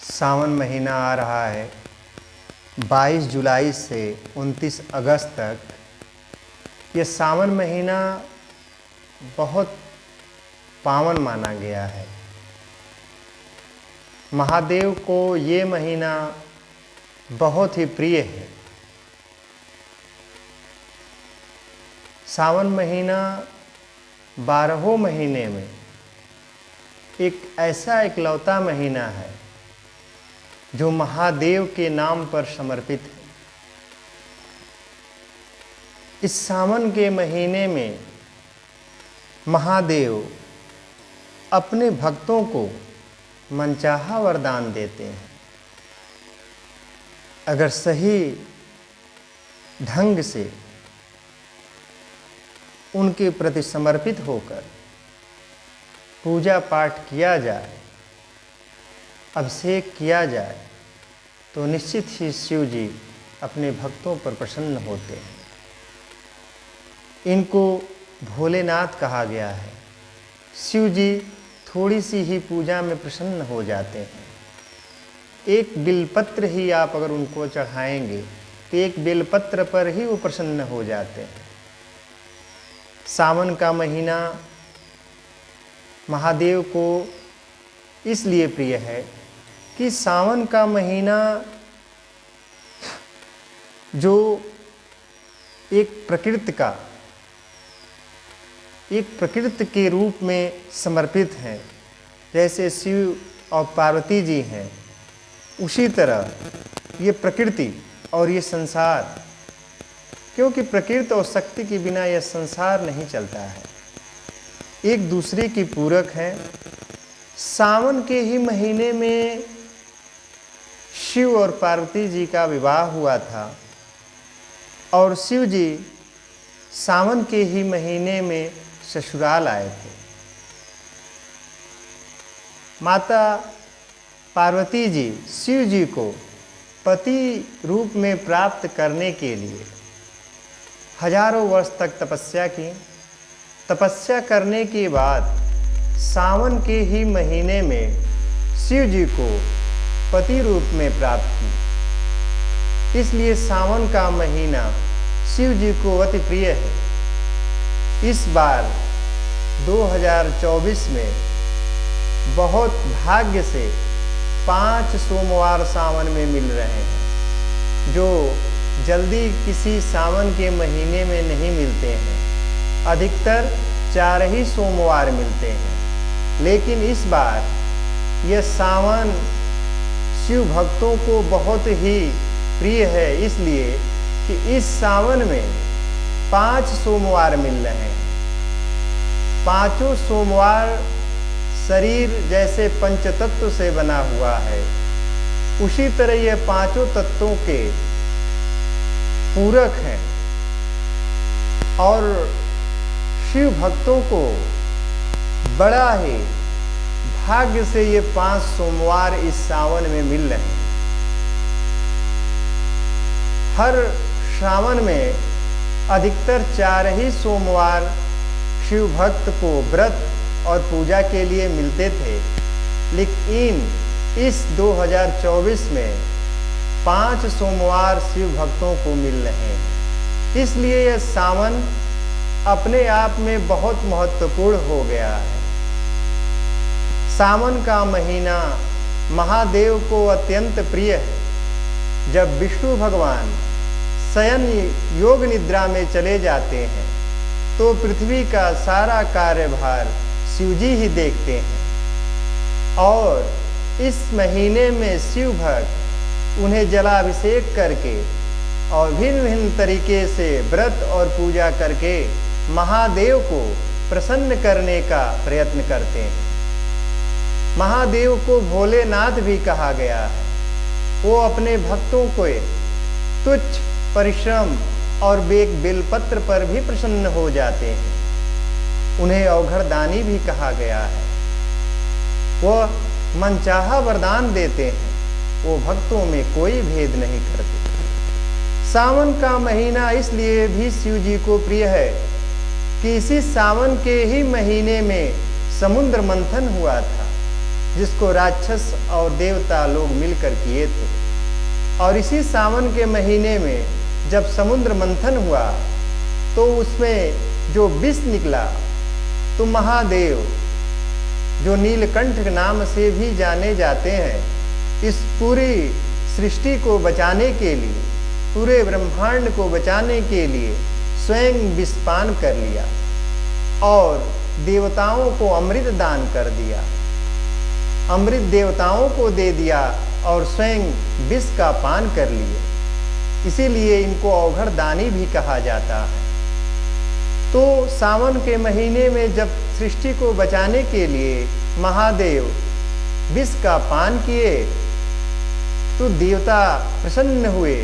सावन महीना आ रहा है। 22 जुलाई से 29 अगस्त तक ये सावन महीना बहुत पावन माना गया है। महादेव को ये महीना बहुत ही प्रिय है। सावन महीना 12 महीने में एक ऐसा इकलौता महीना है जो महादेव के नाम पर समर्पित है। इस सावन के महीने में महादेव अपने भक्तों को मनचाहा वरदान देते हैं। अगर सही ढंग से उनके प्रति समर्पित होकर पूजा पाठ किया जाए, अभिषेक किया जाए, तो निश्चित ही शिव जी अपने भक्तों पर प्रसन्न होते हैं। इनको भोलेनाथ कहा गया है। शिव जी थोड़ी सी ही पूजा में प्रसन्न हो जाते हैं। एक बेलपत्र ही आप अगर उनको चढ़ाएंगे तो एक बेलपत्र पर ही वो प्रसन्न हो जाते हैं। सावन का महीना महादेव को इसलिए प्रिय है कि सावन का महीना जो एक प्रकृति के रूप में समर्पित हैं, जैसे शिव और पार्वती जी हैं, उसी तरह ये प्रकृति और ये संसार, क्योंकि प्रकृति और शक्ति के बिना यह संसार नहीं चलता है, एक दूसरे की पूरक हैं। सावन के ही महीने में शिव और पार्वती जी का विवाह हुआ था और शिव जी सावन के ही महीने में ससुराल आए थे। माता पार्वती जी शिव जी को पति रूप में प्राप्त करने के लिए हजारों वर्ष तक तपस्या की। तपस्या करने के बाद सावन के ही महीने में शिव जी को पति रूप में प्राप्त की। इसलिए सावन का महीना शिव जी को अति प्रिय है। इस बार 2024 में बहुत भाग्य से 5 सोमवार सावन में मिल रहे हैं, जो जल्दी किसी सावन के महीने में नहीं मिलते हैं। अधिकतर 4 ही सोमवार मिलते हैं, लेकिन इस बार यह सावन शिव भक्तों को बहुत ही प्रिय है, इसलिए कि इस सावन में 5 सोमवार मिल रहे हैं। 5 सोमवार शरीर जैसे पंचतत्व से बना हुआ है, उसी तरह यह 5 तत्वों के पूरक हैं और शिव भक्तों को बड़ा ही भाग्य से ये 5 सोमवार इस सावन में मिल रहे हैं। हर सावन में अधिकतर 4 ही सोमवार शिव भक्त को व्रत और पूजा के लिए मिलते थे, लेकिन इस 2024 में 5 सोमवार शिव भक्तों को मिल रहे हैं। इसलिए यह सावन अपने आप में बहुत महत्वपूर्ण हो गया है। सावन का महीना महादेव को अत्यंत प्रिय है। जब विष्णु भगवान शयन योग निद्रा में चले जाते हैं तो पृथ्वी का सारा कार्यभार शिवजी ही देखते हैं और इस महीने में शिव भक्त उन्हें जलाभिषेक करके और भिन्न भिन्न तरीके से व्रत और पूजा करके महादेव को प्रसन्न करने का प्रयत्न करते हैं। महादेव को भोलेनाथ भी कहा गया है। वो अपने भक्तों को तुच्छ परिश्रम और बेलपत्र पर भी प्रसन्न हो जाते हैं। उन्हें अवघड़दानी भी कहा गया है। वह मनचाहा वरदान देते हैं। वो भक्तों में कोई भेद नहीं करते। सावन का महीना इसलिए भी शिव जी को प्रिय है कि इसी सावन के ही महीने में समुद्र मंथन हुआ था। जिसको राक्षस और देवता लोग मिलकर किए थे। और इसी सावन के महीने में जब समुद्र मंथन हुआ तो उसमें जो विष निकला, तो महादेव जो नीलकंठ नाम से भी जाने जाते हैं, इस पूरी सृष्टि को बचाने के लिए, पूरे ब्रह्मांड को बचाने के लिए स्वयं विषपान कर लिया और देवताओं को अमृत दान कर दिया। अमृत देवताओं को दे दिया और स्वयं विष का पान कर लिए। इसीलिए इनको अवघड़ दानी भी कहा जाता है। तो सावन के महीने में जब सृष्टि को बचाने के लिए महादेव विष का पान किए तो देवता प्रसन्न हुए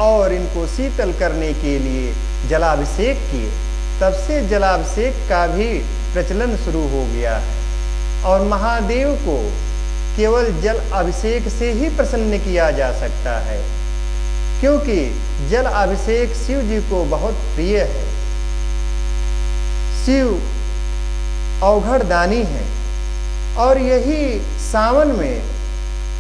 और इनको शीतल करने के लिए जलाभिषेक किए। तब से जलाभिषेक का भी प्रचलन शुरू हो गया है और महादेव को केवल जल अभिषेक से ही प्रसन्न किया जा सकता है, क्योंकि जल अभिषेक शिव जी को बहुत प्रिय है। शिव अवघड़ दानी है और यही सावन में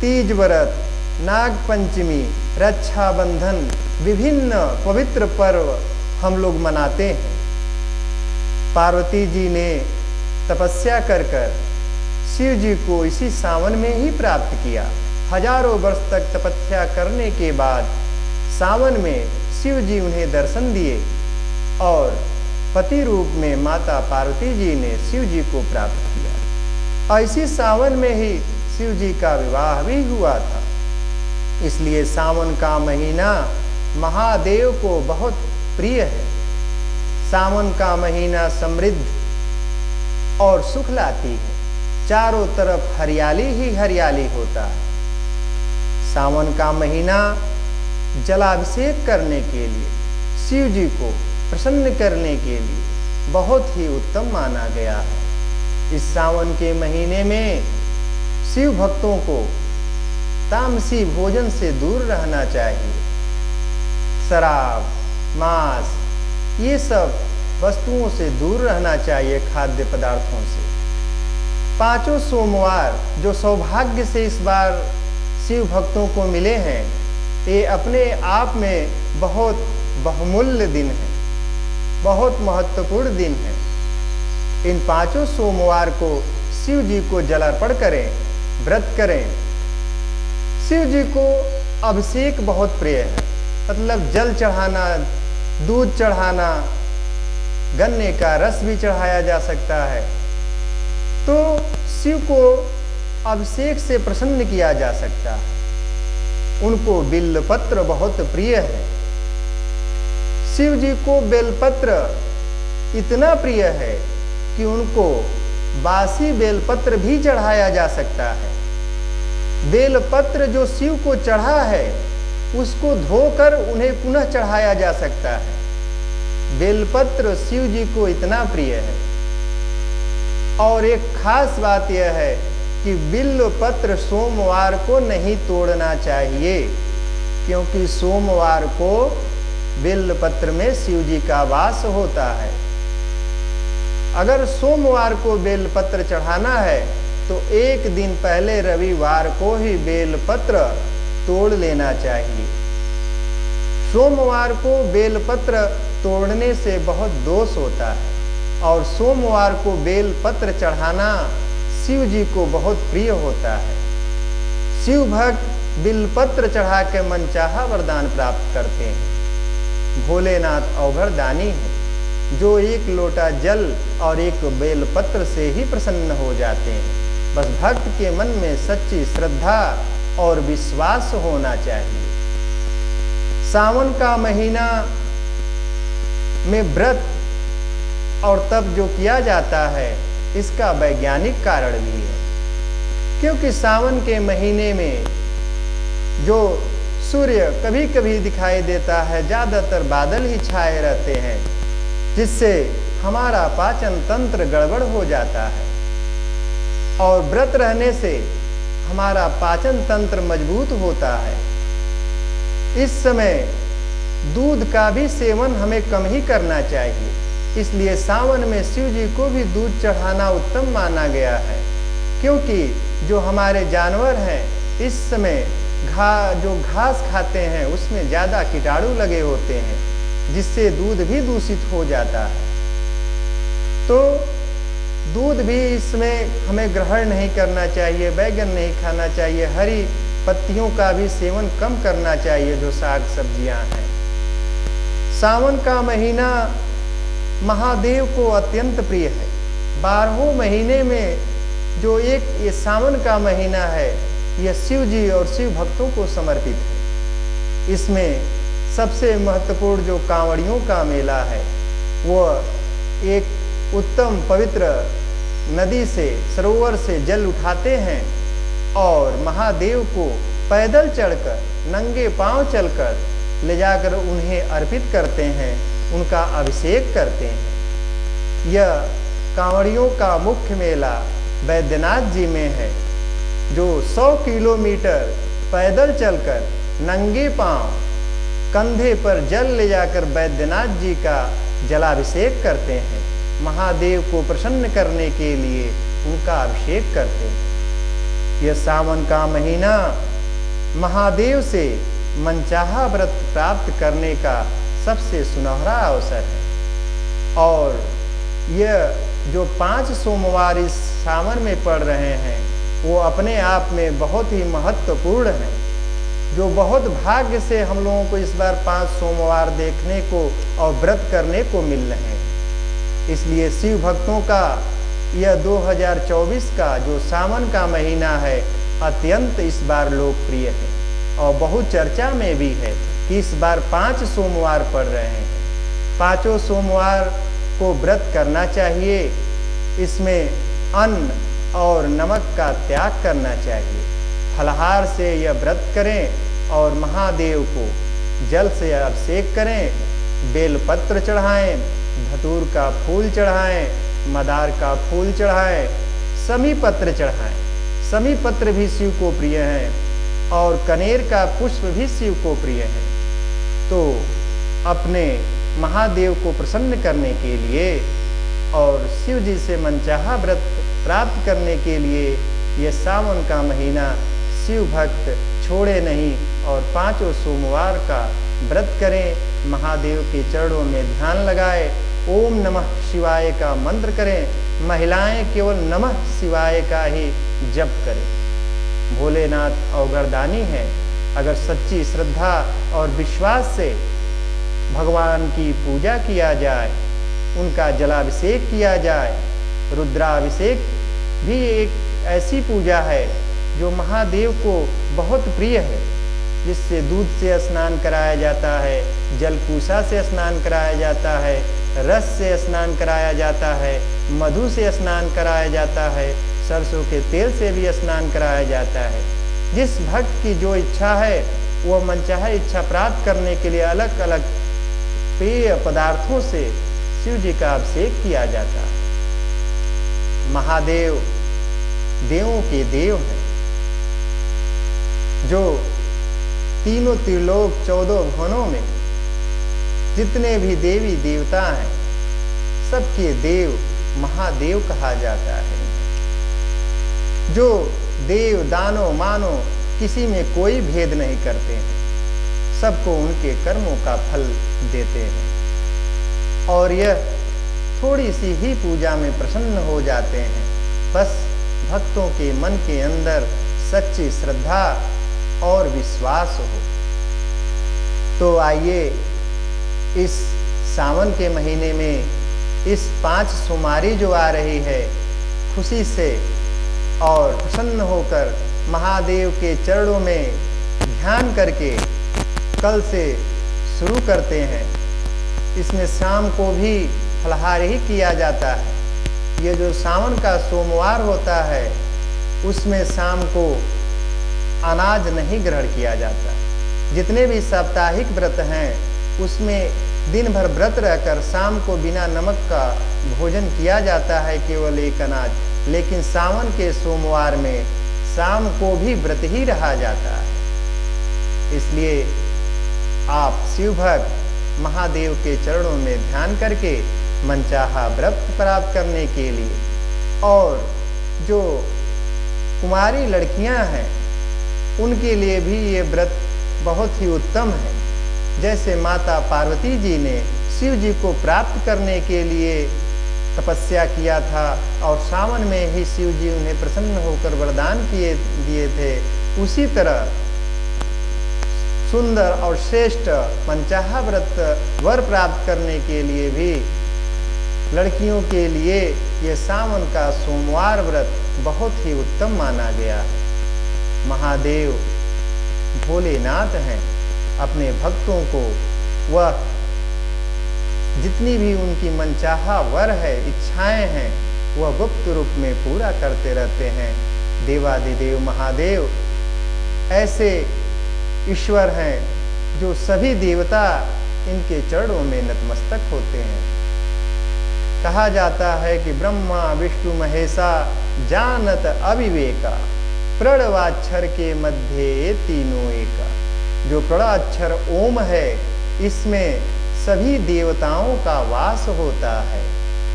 तीज व्रत, नाग पंचमी, रक्षाबंधन, विभिन्न पवित्र पर्व हम लोग मनाते हैं। पार्वती जी ने तपस्या कर शिव जी को इसी सावन में ही प्राप्त किया। हजारों वर्ष तक तपस्या करने के बाद सावन में शिव जी उन्हें दर्शन दिए और पति रूप में माता पार्वती जी ने शिव जी को प्राप्त किया। और इसी सावन में ही शिव जी का विवाह भी हुआ था। इसलिए सावन का महीना महादेव को बहुत प्रिय है। सावन का महीना समृद्ध और सुख लाती है। चारों तरफ हरियाली ही हरियाली होता है। सावन का महीना जलाभिषेक करने के लिए, शिव जी को प्रसन्न करने के लिए बहुत ही उत्तम माना गया है। इस सावन के महीने में शिव भक्तों को तामसी भोजन से दूर रहना चाहिए। शराब, मांस, ये सब वस्तुओं से दूर रहना चाहिए, खाद्य पदार्थों से। पांचों सोमवार जो सौभाग्य से इस बार शिव भक्तों को मिले हैं, ये अपने आप में बहुत बहुमूल्य दिन है, बहुत महत्वपूर्ण दिन है। इन पांचों सोमवार को शिव जी को जलार्पण करें, व्रत करें। शिव जी को अभिषेक बहुत प्रिय है, मतलब जल चढ़ाना, दूध चढ़ाना, गन्ने का रस भी चढ़ाया जा सकता है। तो शिव को अभिषेक से प्रसन्न किया जा सकता है। उनको बेलपत्र बहुत प्रिय है। शिव जी को बेलपत्र इतना प्रिय है कि उनको बासी बेलपत्र भी चढ़ाया जा सकता है। बेलपत्र जो शिव को चढ़ा है उसको धोकर उन्हें पुनः चढ़ाया जा सकता है। बेलपत्र शिव जी को इतना प्रिय है। और एक खास बात यह है कि बिल्वपत्र सोमवार को नहीं तोड़ना चाहिए, क्योंकि सोमवार को बिल्वपत्र में शिव जी का वास होता है। अगर सोमवार को बेलपत्र चढ़ाना है तो एक दिन पहले रविवार को ही बेलपत्र तोड़ लेना चाहिए। सोमवार को बेलपत्र तोड़ने से बहुत दोष होता है और सोमवार को बेलपत्र चढ़ाना शिव जी को बहुत प्रिय होता है। शिव भक्त बेलपत्र चढ़ा के मनचाहा वरदान प्राप्त करते हैं। भोलेनाथ अवघड़ दानी है, जो एक लोटा जल और एक बेलपत्र से ही प्रसन्न हो जाते हैं। बस भक्त के मन में सच्ची श्रद्धा और विश्वास होना चाहिए। सावन का महीना में व्रत और तप जो किया जाता है, इसका वैज्ञानिक कारण भी है, क्योंकि सावन के महीने में जो सूर्य कभी कभी दिखाई देता है, ज़्यादातर बादल ही छाए रहते हैं, जिससे हमारा पाचन तंत्र गड़बड़ हो जाता है। और व्रत रहने से हमारा पाचन तंत्र मजबूत होता है। इस समय दूध का भी सेवन हमें कम ही करना चाहिए। इसलिए सावन में शिव जी को भी दूध चढ़ाना उत्तम माना गया है, क्योंकि जो हमारे जानवर हैं इस समय जो घास खाते हैं उसमें ज़्यादा कीटाणु लगे होते हैं, जिससे दूध भी दूषित हो जाता है। तो दूध भी इसमें हमें ग्रहण नहीं करना चाहिए, बैगन नहीं खाना चाहिए, हरी पत्तियों का भी सेवन कम करना चाहिए जो साग सब्जियां हैं। सावन का महीना महादेव को अत्यंत प्रिय है। 12 महीने में जो एक ये सावन का महीना है यह शिव जी और शिव भक्तों को समर्पित है। इसमें सबसे महत्वपूर्ण जो कांवड़ियों का मेला है वह एक उत्तम पवित्र नदी से सरोवर से जल उठाते हैं और महादेव को पैदल चढ़कर नंगे पांव चलकर ले जाकर उन्हें अर्पित करते हैं, उनका अभिषेक करते हैं। यह कांवड़ियों का मुख्य मेला बैद्यनाथ जी में है, जो 100 किलोमीटर पैदल चलकर नंगे पांव कंधे पर जल ले जाकर बैद्यनाथ जी का जलाभिषेक करते हैं, महादेव को प्रसन्न करने के लिए उनका अभिषेक करते हैं। यह सावन का महीना महादेव से मनचाहा व्रत प्राप्त करने का सबसे सुनहरा अवसर है। और यह जो 5 सोमवार इस सावन में पड़ रहे हैं वो अपने आप में बहुत ही महत्वपूर्ण है, जो बहुत भाग्य से हम लोगों को इस बार 5 सोमवार देखने को और व्रत करने को मिल रहे हैं। इसलिए शिव भक्तों का यह 2024 का जो सावन का महीना है अत्यंत इस बार लोकप्रिय है और बहुत चर्चा में भी है कि इस बार 5 सोमवार पड़ रहे हैं। 5 सोमवार को व्रत करना चाहिए। इसमें अन्न और नमक का त्याग करना चाहिए। फलाहार से यह व्रत करें और महादेव को जल से अभिषेक करें, बेलपत्र चढ़ाएं, धतूर का फूल चढ़ाएं, मदार का फूल चढ़ाएं, समी पत्र चढ़ाएं। समी पत्र भी शिव को प्रिय हैं और कनेर का पुष्प भी शिव को प्रिय है। तो अपने महादेव को प्रसन्न करने के लिए और शिव जी से मनचाहा व्रत प्राप्त करने के लिए यह सावन का महीना शिव भक्त छोड़े नहीं और 5 सोमवार का व्रत करें, महादेव के चरणों में ध्यान लगाए, ओम नमः शिवाय का मंत्र करें। महिलाएं केवल नमः शिवाय का ही जप करें। भोलेनाथ अवगरदानी है। अगर सच्ची श्रद्धा और विश्वास से भगवान की पूजा किया जाए, उनका जलाभिषेक किया जाए, रुद्राभिषेक भी एक ऐसी पूजा है जो महादेव को बहुत प्रिय है, जिससे दूध से स्नान कराया जाता है, जलपूषा से स्नान कराया जाता है, रस से स्नान कराया जाता है, मधु से स्नान कराया जाता है, सरसों के तेल से भी स्नान कराया जाता है। जिस भक्त की जो इच्छा है वह मनचाहे इच्छा प्राप्त करने के लिए अलग अलग पेय पदार्थों से शिव जी का अभिषेक किया जाता है। महादेव देवों के देव हैं, जो तीनों त्रिलोक 14 भुवनों में जितने भी देवी देवता हैं सबके देव महादेव कहा जाता है। जो देव दानो मानो किसी में कोई भेद नहीं करते हैं, सबको उनके कर्मों का फल देते हैं और यह थोड़ी सी ही पूजा में प्रसन्न हो जाते हैं। बस भक्तों के मन के अंदर सच्ची श्रद्धा और विश्वास हो। तो आइए इस सावन के महीने में इस 5 सोमवारी जो आ रही है, खुशी से और प्रसन्न होकर महादेव के चरणों में ध्यान करके कल से शुरू करते हैं। इसमें शाम को भी फलाहार ही किया जाता है। ये जो सावन का सोमवार होता है उसमें शाम को अनाज नहीं ग्रहण किया जाता। जितने भी साप्ताहिक व्रत हैं उसमें दिन भर व्रत रहकर शाम को बिना नमक का भोजन किया जाता है, केवल एक अनाज। लेकिन सावन के सोमवार में शाम को भी व्रत ही रहा जाता है। इसलिए आप शिव भक्त महादेव के चरणों में ध्यान करके मनचाहा व्रत प्राप्त करने के लिए और जो कुमारी लड़कियां हैं उनके लिए भी ये व्रत बहुत ही उत्तम है। जैसे माता पार्वती जी ने शिव जी को प्राप्त करने के लिए तपस्या किया था और सावन में ही शिव जी उन्हें प्रसन्न होकर वरदान दिए थे, उसी तरह सुंदर और श्रेष्ठ मनचाहा व्रत वर प्राप्त करने के लिए भी लड़कियों के लिए ये सावन का सोमवार व्रत बहुत ही उत्तम माना गया है। महादेव भोलेनाथ हैं, अपने भक्तों को वह जितनी भी उनकी मनचाहा वर है, इच्छाएं हैं, वह गुप्त रूप में पूरा करते रहते हैं। देवादिदेव महादेव ऐसे ईश्वर हैं जो सभी देवता इनके चरणों में नतमस्तक होते हैं। कहा जाता है कि ब्रह्मा विष्णु महेशा जानत अविवेका, प्रणवाक्षर के मध्य ये तीनों एका। जो प्रणवाक्षर ओम है, इसमें सभी देवताओं का वास होता है,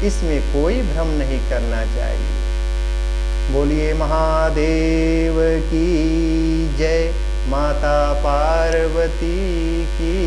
इसमें कोई भ्रम नहीं करना चाहिए। बोलिए महादेव की जय, माता पार्वती की